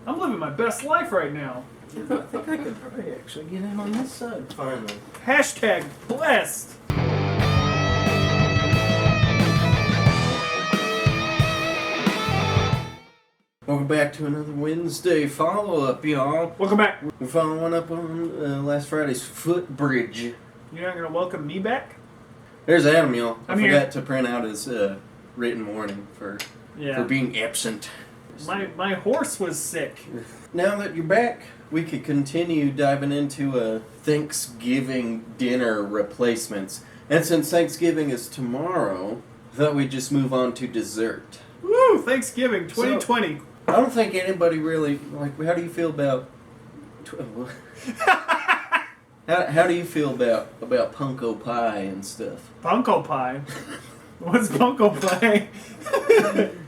I'm living my best life right now. I think I could probably actually get in on this side finally. Hashtag blessed. Welcome back to another Wednesday follow-up, y'all. Welcome back. We're following up on last Friday's Footbridge. You're not going to welcome me back? There's Adam, y'all. I I'm forgot here. to print out his written warning for being absent. My horse was sick. Now that you're back, we could continue diving into Thanksgiving dinner replacements. And since Thanksgiving is tomorrow, I thought we'd just move on to dessert. Woo! Thanksgiving 2020. I don't think anybody really, how do you feel about... How do you feel about punko pie and stuff? Punko pie? What's punko pie?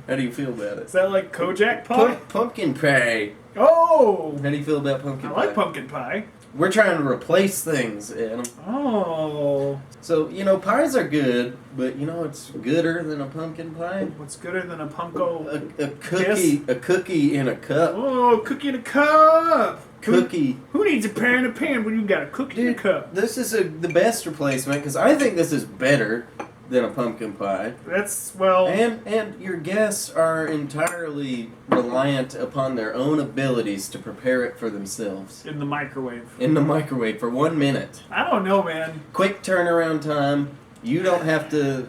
How do you feel about it? Is that like Kojak pie? Pumpkin pie. Oh! How do you feel about pumpkin I pie? like pumpkin pie. We're trying to replace things, Adam. Oh. So, pies are good, but it's gooder than a pumpkin pie? What's gooder than a punko? A cookie, kiss? a cookie in a cup. Oh, cookie in a cup! Cookie. Who needs a pear in a pan when you got a cookie in a cup? This is the best replacement, because I think this is better than a pumpkin pie. That's, well... And your guests are entirely reliant upon their own abilities to prepare it for themselves. In the microwave. In the microwave for 1 minute. I don't know, man. Quick turnaround time. You don't have to,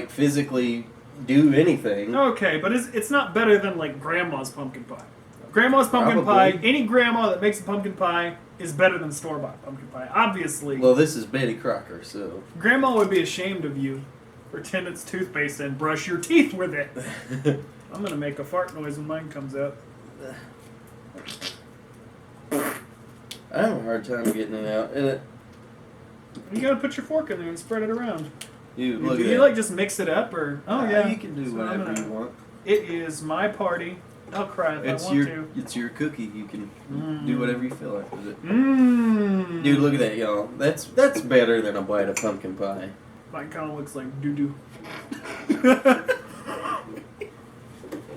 physically do anything. Okay, but it's not better than, Grandma's pumpkin pie. Grandma's pumpkin Probably. pie, any grandma that makes a pumpkin pie is better than store-bought pumpkin pie. Obviously. Well, this is Betty Crocker, so... Grandma would be ashamed of you. Pretend it's toothpaste and brush your teeth with it. I'm gonna make a fart noise when mine comes out. I have a hard time getting it out. You gotta put your fork in there and spread it around. Look Do at you that. just mix it up or? Oh yeah, You can do So whatever you want. It is my party. I'll cry if I want to. It's your cookie. You can do whatever you feel like with it. Mmm. Dude, look at that, y'all. That's better than a bite of pumpkin pie. Mine kind of looks like doo-doo.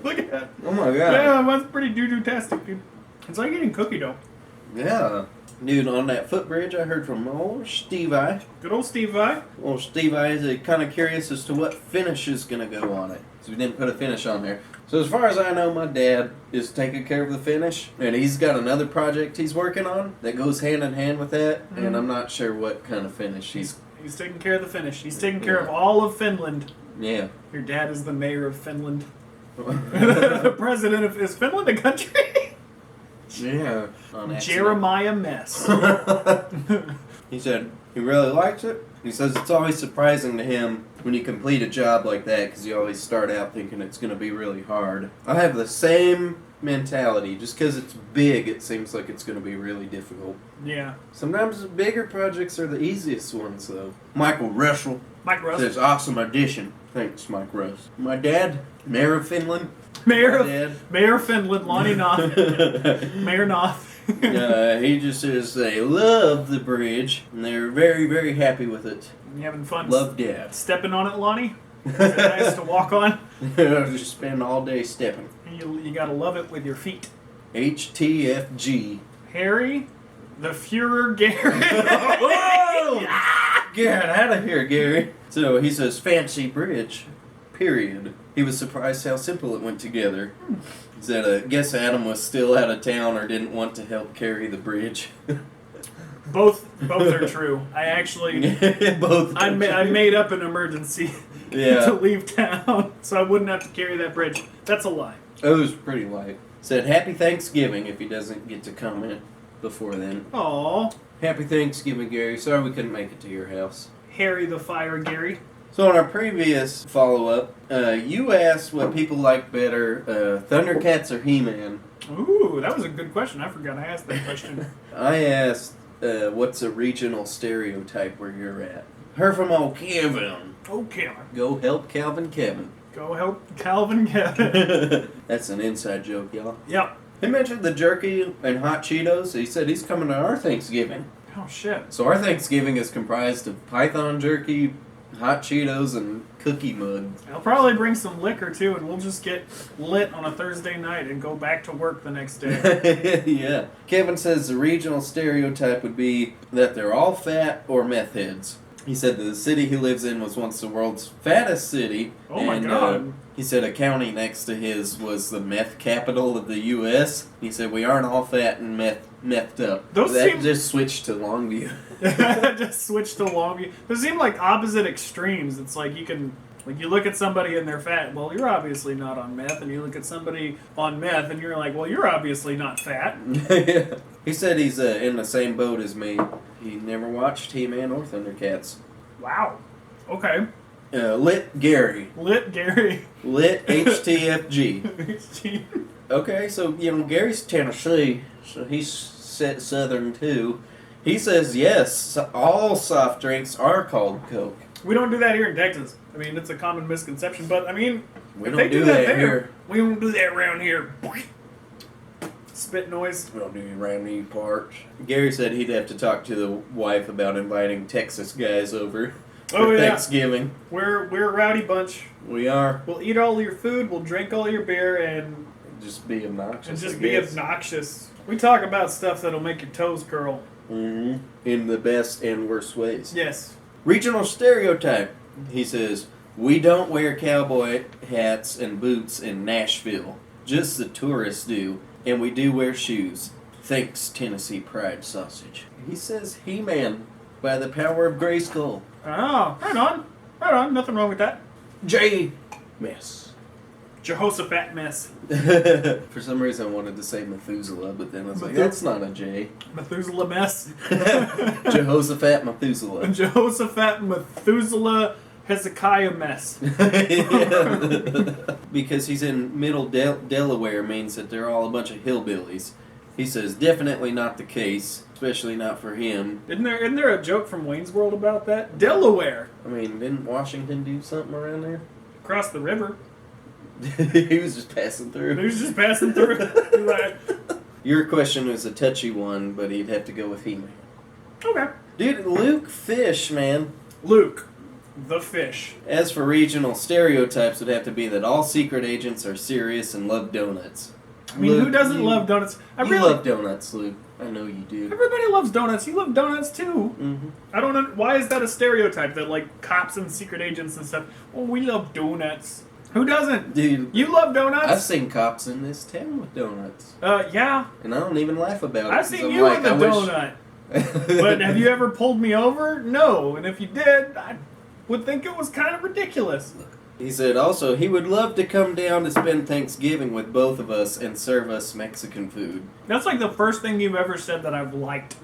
Look at that. Oh my god. Yeah, mine's pretty doo-doo-tastic, dude. It's like eating cookie dough. Yeah. Dude, on that Footbridge, I heard from old Steve I. Good old Steve I. Old Steve I is kind of curious as to what finish is going to go on it. So we didn't put a finish on there. So as far as I know, my dad is taking care of the finish. And he's got another project he's working on that goes hand in hand with that. And I'm not sure what kind of finish He's taking care of the finish. He's taking care of all of Finland. Yeah. Your dad is the mayor of Finland. The president of... Is Finland a country? Yeah. Jeremiah Mess. He said he really likes it. He says it's always surprising to him when you complete a job like that because you always start out thinking it's going to be really hard. I have the same mentality. Just because it's big, it seems like it's going to be really difficult. Yeah. Sometimes the bigger projects are the easiest ones, though. Michael Russell Mike Russ. says, awesome addition. Thanks, Mike Russ. My dad, mayor of Finland. Mayor of Finland, Lonnie Noth. Mayor Noth. He just says they love the bridge, and they're very, very happy with it. You having fun? Love Dad. Stepping on it, Lonnie? Is it nice to walk on? Just spend all day stepping. You gotta love it with your feet. HTFG. Harry, the Fuhrer Garrett. Whoa! Get out of here, Gary. So he says, fancy bridge, period. He was surprised how simple it went together. He said, I guess Adam was still out of town or didn't want to help carry the bridge. Both are true. I actually... Both. I made up an emergency to leave town so I wouldn't have to carry that bridge. That's a lie. It was pretty light. Said, happy Thanksgiving if he doesn't get to comment before then. Aww. Happy Thanksgiving, Gary. Sorry we couldn't make it to your house. Harry the Fire Gary. So in our previous follow-up, you asked what people like better, Thundercats or He-Man. Ooh, that was a good question. I forgot I asked that question. I asked, what's a regional stereotype where you're at? Her from old Kevin. Oh, Kevin. Go help Calvin Kevin. Go help Calvin Kevin. That's an inside joke, y'all. Yep. He mentioned the jerky and hot Cheetos. He said he's coming to our Thanksgiving. Oh, shit. So our Thanksgiving is comprised of python jerky, hot Cheetos and cookie mud. I'll probably bring some liquor too, and we'll just get lit on a Thursday night and go back to work the next day. Yeah. Kevin says the regional stereotype would be that they're all fat or meth heads. He said that the city he lives in was once the world's fattest city. Oh my God. He said a county next to his was the meth capital of the U.S. He said we aren't all fat and methed up. Just switched to Longview. Just switch to Longview. Those seem like opposite extremes. It's like you look at somebody and they're fat. Well, you're obviously not on meth. And you look at somebody on meth and you're like, well, you're obviously not fat. Yeah. He said he's in the same boat as me. He never watched He-Man or Thundercats. Wow. Okay. Lit Gary. Lit Gary. Lit HTFG. Okay, so, Gary's Tennessee, so he's Southern too. He says, yes, all soft drinks are called Coke. We don't do that here in Texas. I mean, it's a common misconception, but I mean, we don't do that here. We don't do that around here. Spit noise. We don't do it around these parts. Gary said he'd have to talk to the wife about inviting Texas guys over for Thanksgiving. We're a rowdy bunch. We are. We'll eat all your food, we'll drink all your beer, and just be obnoxious. Obnoxious. We talk about stuff that'll make your toes curl. Mm-hmm. In the best and worst ways. Yes. Regional stereotype. He says, we don't wear cowboy hats and boots in Nashville. Just the tourists do. And we do wear shoes. Thanks, Tennessee Pride Sausage. He says He-Man by the power of Grayskull. Oh, right on. Right on. Nothing wrong with that. Mess. Jehoshaphat mess. For some reason I wanted to say Methuselah, but then I was like, that's not a J. Methuselah mess. Jehoshaphat Methuselah. Jehoshaphat Methuselah Hezekiah mess. Because he's in middle Delaware means that they're all a bunch of hillbillies. He says definitely not the case, especially not for him. Isn't there a joke from Wayne's World about that? Delaware. I mean, didn't Washington do something around there? Across the river. He was just passing through. Right. Your question was a touchy one, but he'd have to go with He-Man. Okay. Dude, Luke Fish, man. Luke. The fish. As for regional stereotypes, would have to be that all secret agents are serious and love donuts. I mean, Luke, who doesn't love donuts? You love donuts, Luke. I know you do. Everybody loves donuts. You love donuts too. Mm-hmm. I don't know. Why is that a stereotype that like cops and secret agents and stuff? Oh, we love donuts. Who doesn't? Dude. You love donuts? I've seen cops in this town with donuts. Yeah. And I don't even laugh about it. I've seen you with a donut. But have you ever pulled me over? No. And if you did, I would think it was kind of ridiculous. He said also he would love to come down to spend Thanksgiving with both of us and serve us Mexican food. That's like the first thing you've ever said that I've liked.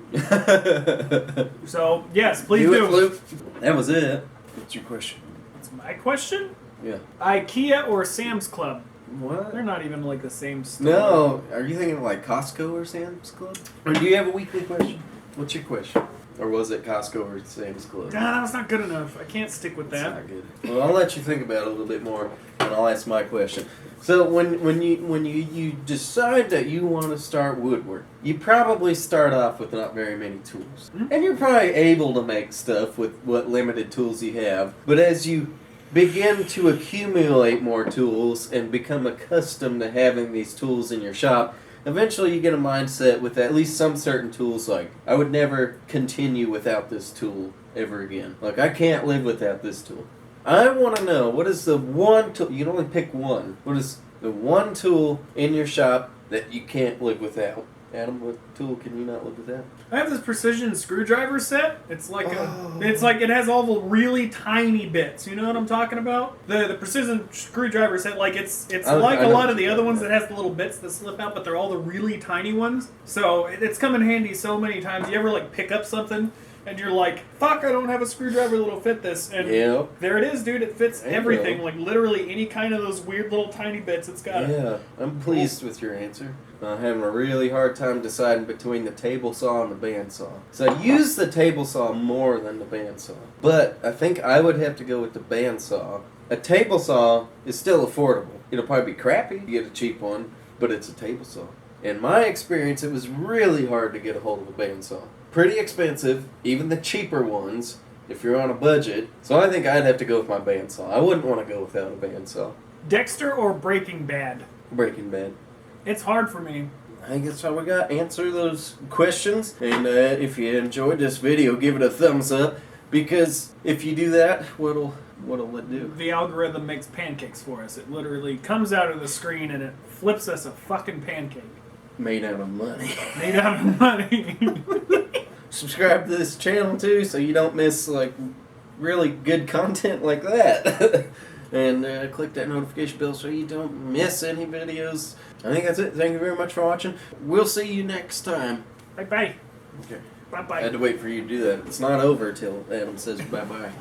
So, yes, please do. It, Luke. That was it. What's your question? That's my question? Yeah. IKEA or Sam's Club? What? They're not even like the same store. No. Are you thinking of like Costco or Sam's Club? Or do you have a weekly question? What's your question? Or was it Costco or Sam's Club? Nah, that was not good enough. I can't stick with that. That's not good. Well, I'll let you think about it a little bit more, and I'll ask my question. So when you decide that you want to start woodwork, you probably start off with not very many tools. Mm-hmm. And you're probably able to make stuff with what limited tools you have. But as you begin to accumulate more tools and become accustomed to having these tools in your shop, eventually you get a mindset with at least some certain tools like, I would never continue without this tool ever again. Like, I can't live without this tool. I want to know, what is the one tool, you can only pick one, what is the one tool in your shop that you can't live without? Adam, what tool can you not live without? I have this precision screwdriver set. It's like it has all the really tiny bits. You know what I'm talking about? The precision screwdriver set, like it's like a lot of the other ones that has the little bits that slip out, but they're all the really tiny ones. So it's come in handy so many times. You ever like pick up something and you're like, fuck, I don't have a screwdriver that'll fit this. And there it is, dude. It fits everything. Like literally any kind of those weird little tiny bits, it's got it. Yeah, I'm pleased with your answer. I'm having a really hard time deciding between the table saw and the bandsaw. So I use the table saw more than the bandsaw. But I think I would have to go with the bandsaw. A table saw is still affordable. It'll probably be crappy. You get a cheap one, but it's a table saw. In my experience, it was really hard to get a hold of a bandsaw. Pretty expensive, even the cheaper ones, if you're on a budget. So I think I'd have to go with my bandsaw. I wouldn't want to go without a bandsaw. Dexter or Breaking Bad? Breaking Bad. It's hard for me. I think that's all we got. Answer those questions. And if you enjoyed this video, give it a thumbs up. Because if you do that, what'll it do? The algorithm makes pancakes for us. It literally comes out of the screen and it flips us a fucking pancake. Made out of money. Made out of money. Subscribe to this channel too, so you don't miss like really good content like that. And click that notification bell so you don't miss any videos. I think that's it. Thank you very much for watching. We'll see you next time. Bye bye. Okay. Bye bye. I had to wait for you to do that. It's not over till Adam says bye bye.